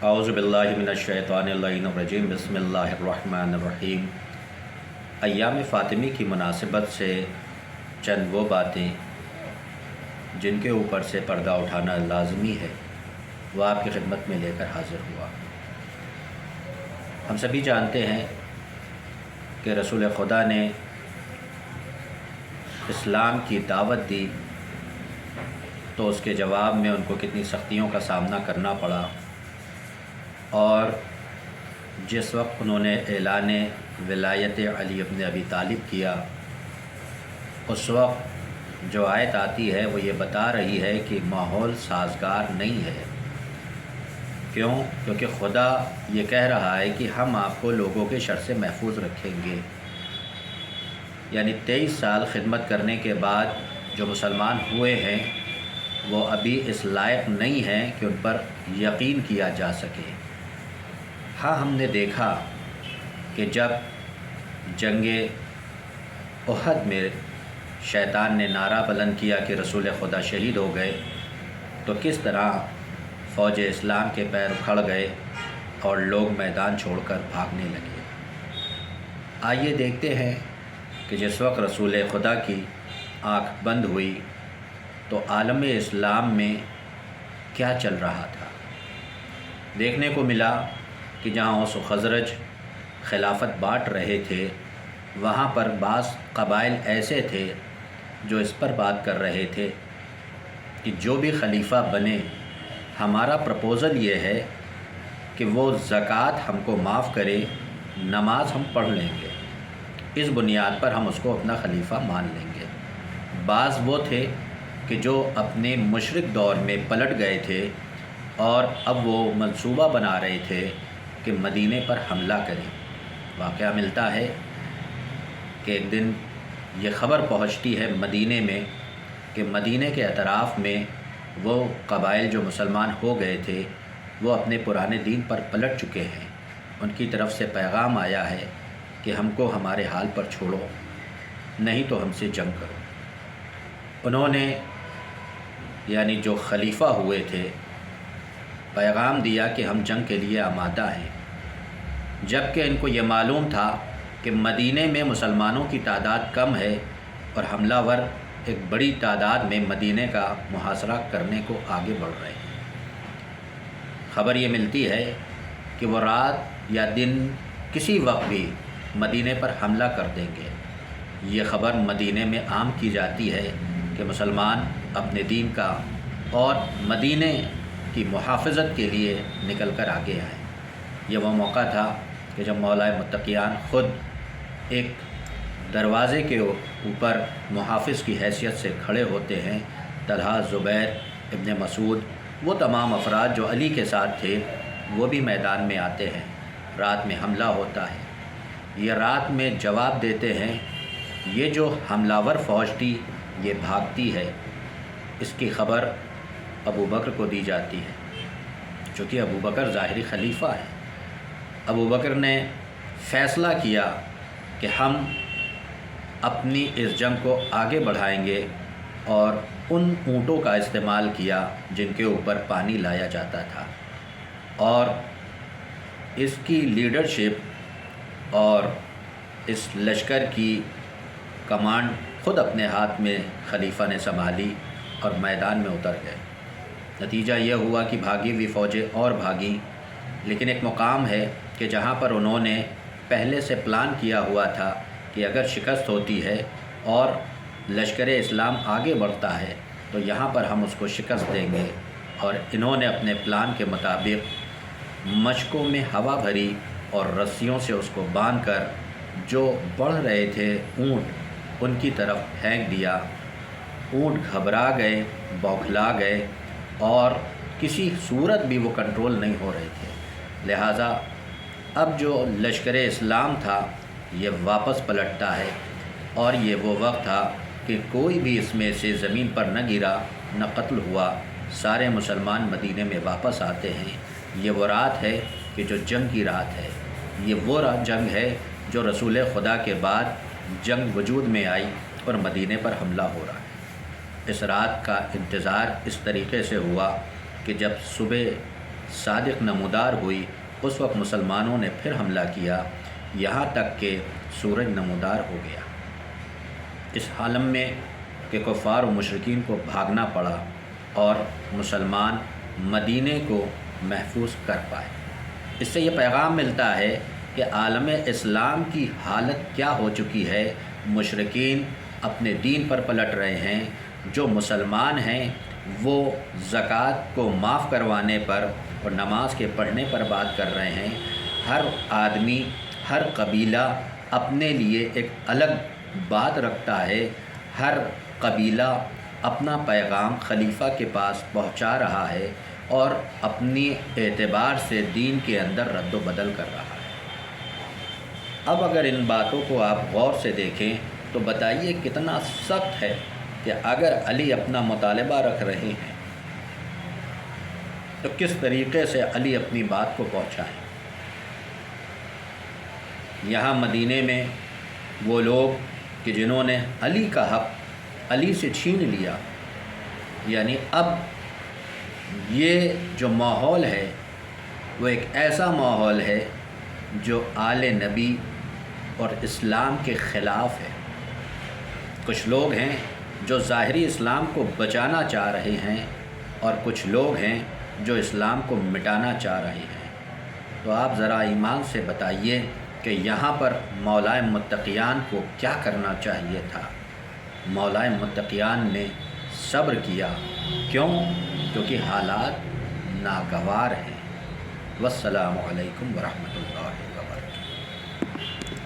اعوذ باللہ من الشیطان الرجیم بسم اللہ الرحمن الرحیم۔ ایام فاطمی کی مناسبت سے چند وہ باتیں جن کے اوپر سے پردہ اٹھانا لازمی ہے وہ آپ کی خدمت میں لے کر حاضر ہوا۔ ہم سبھی جانتے ہیں کہ رسول خدا نے اسلام کی دعوت دی تو اس کے جواب میں ان کو کتنی سختیوں کا سامنا کرنا پڑا، اور جس وقت انہوں نے اعلان ولایت علی ابن ابی طالب کیا اس وقت جو آیت آتی ہے وہ یہ بتا رہی ہے کہ ماحول سازگار نہیں ہے۔ کیوں؟ کیونکہ خدا یہ کہہ رہا ہے کہ ہم آپ کو لوگوں کے شر سے محفوظ رکھیں گے۔ یعنی 23 سال خدمت کرنے کے بعد جو مسلمان ہوئے ہیں وہ ابھی اس لائق نہیں ہیں کہ ان پر یقین کیا جا سکے۔ ہاں، ہم نے دیکھا کہ جب جنگ احد میں شیطان نے نعرہ بلند کیا کہ رسول خدا شہید ہو گئے تو کس طرح فوج اسلام کے پیر اکھڑ گئے اور لوگ میدان چھوڑ کر بھاگنے لگے۔ آئیے دیکھتے ہیں کہ جس وقت رسول خدا کی آنکھ بند ہوئی تو عالم اسلام میں کیا چل رہا تھا۔ دیکھنے کو ملا کہ جہاں اوس و خزرج خلافت بانٹ رہے تھے وہاں پر بعض قبائل ایسے تھے جو اس پر بات کر رہے تھے کہ جو بھی خلیفہ بنے ہمارا پرپوزل یہ ہے کہ وہ زکوٰۃ ہم کو معاف کرے، نماز ہم پڑھ لیں گے، اس بنیاد پر ہم اس کو اپنا خلیفہ مان لیں گے۔ بعض وہ تھے کہ جو اپنے مشرک دور میں پلٹ گئے تھے اور اب وہ منصوبہ بنا رہے تھے کہ مدینے پر حملہ کریں۔ واقعہ ملتا ہے کہ ایک دن یہ خبر پہنچتی ہے مدینے میں کہ مدینے کے اطراف میں وہ قبائل جو مسلمان ہو گئے تھے وہ اپنے پرانے دین پر پلٹ چکے ہیں۔ ان کی طرف سے پیغام آیا ہے کہ ہم کو ہمارے حال پر چھوڑو، نہیں تو ہم سے جنگ کرو۔ انہوں نے یعنی جو خلیفہ ہوئے تھے پیغام دیا کہ ہم جنگ کے لیے آمادہ ہیں، جبکہ ان کو یہ معلوم تھا کہ مدینے میں مسلمانوں کی تعداد کم ہے اور حملہ ور ایک بڑی تعداد میں مدینے کا محاصرہ کرنے کو آگے بڑھ رہے ہیں۔ خبر یہ ملتی ہے کہ وہ رات یا دن کسی وقت بھی مدینے پر حملہ کر دیں گے۔ یہ خبر مدینے میں عام کی جاتی ہے کہ مسلمان اپنے دین کا اور مدینے کی محافظت کے لیے نکل کر آگے آئیں۔ یہ وہ موقع تھا کہ جب مولا متقیان خود ایک دروازے کے اوپر محافظ کی حیثیت سے کھڑے ہوتے ہیں۔ طلحہ، زبیر، ابن مسعود، وہ تمام افراد جو علی کے ساتھ تھے وہ بھی میدان میں آتے ہیں۔ رات میں حملہ ہوتا ہے۔ یہ رات میں جواب دیتے ہیں۔ یہ جو حملہ ور فوج تھی یہ بھاگتی ہے، اس کی خبر ابو بکر کو دی جاتی ہے، چونکہ ابو بکر ظاہری خلیفہ ہے۔ ابو بکر نے فیصلہ کیا کہ ہم اپنی اس جنگ کو آگے بڑھائیں گے، اور ان اونٹوں کا استعمال کیا جن کے اوپر پانی لایا جاتا تھا، اور اس کی لیڈرشپ اور اس لشکر کی کمانڈ خود اپنے ہاتھ میں خلیفہ نے سنبھالی اور میدان میں اتر گئے۔ نتیجہ یہ ہوا کہ بھاگی ہوئی فوجیں اور بھاگیں، لیکن ایک مقام ہے کہ جہاں پر انہوں نے پہلے سے پلان کیا ہوا تھا کہ اگر شکست ہوتی ہے اور لشکر اسلام آگے بڑھتا ہے تو یہاں پر ہم اس کو شکست دیں گے، اور انہوں نے اپنے پلان کے مطابق مشکوں میں ہوا بھری اور رسیوں سے اس کو باندھ کر جو بڑھ رہے تھے اونٹ ان کی طرف پھینک دیا۔ اونٹ گھبرا گئے، بوکھلا گئے، اور کسی صورت بھی وہ کنٹرول نہیں ہو رہے تھے۔ لہٰذا اب جو لشکر اسلام تھا یہ واپس پلٹتا ہے، اور یہ وہ وقت تھا کہ کوئی بھی اس میں سے زمین پر نہ گرا نہ قتل ہوا، سارے مسلمان مدینے میں واپس آتے ہیں۔ یہ وہ رات ہے کہ جو جنگ کی رات ہے، یہ وہ جنگ ہے جو رسول خدا کے بعد جنگ وجود میں آئی اور مدینے پر حملہ ہو رہا ہے۔ اس رات کا انتظار اس طریقے سے ہوا کہ جب صبح صادق نمودار ہوئی اس وقت مسلمانوں نے پھر حملہ کیا، یہاں تک کہ سورج نمودار ہو گیا۔ اس عالم میں کہ کفار و مشرکین کو بھاگنا پڑا اور مسلمان مدینے کو محفوظ کر پائے۔ اس سے یہ پیغام ملتا ہے کہ عالم اسلام کی حالت کیا ہو چکی ہے۔ مشرکین اپنے دین پر پلٹ رہے ہیں، جو مسلمان ہیں وہ زکوٰۃ کو معاف کروانے پر اور نماز کے پڑھنے پر بات کر رہے ہیں۔ ہر آدمی، ہر قبیلہ اپنے لیے ایک الگ بات رکھتا ہے، ہر قبیلہ اپنا پیغام خلیفہ کے پاس پہنچا رہا ہے اور اپنی اعتبار سے دین کے اندر رد و بدل کر رہا ہے۔ اب اگر ان باتوں کو آپ غور سے دیکھیں تو بتائیے کتنا سخت ہے کہ اگر علی اپنا مطالبہ رکھ رہے ہیں تو کس طریقے سے علی اپنی بات کو پہنچائیں۔ یہاں مدینے میں وہ لوگ کہ جنہوں نے علی کا حق علی سے چھین لیا، یعنی اب یہ جو ماحول ہے وہ ایک ایسا ماحول ہے جو آل نبی اور اسلام کے خلاف ہے۔ کچھ لوگ ہیں جو ظاہری اسلام کو بچانا چاہ رہے ہیں اور کچھ لوگ ہیں جو اسلام کو مٹانا چاہ رہے ہیں۔ تو آپ ذرا ایمان سے بتائیے کہ یہاں پر مولائے متقیان کو کیا کرنا چاہیے تھا۔ مولائے متقیان نے صبر کیا، کیوں؟ کیونکہ حالات ناگوار ہیں۔ والسلام علیکم ورحمۃ اللہ۔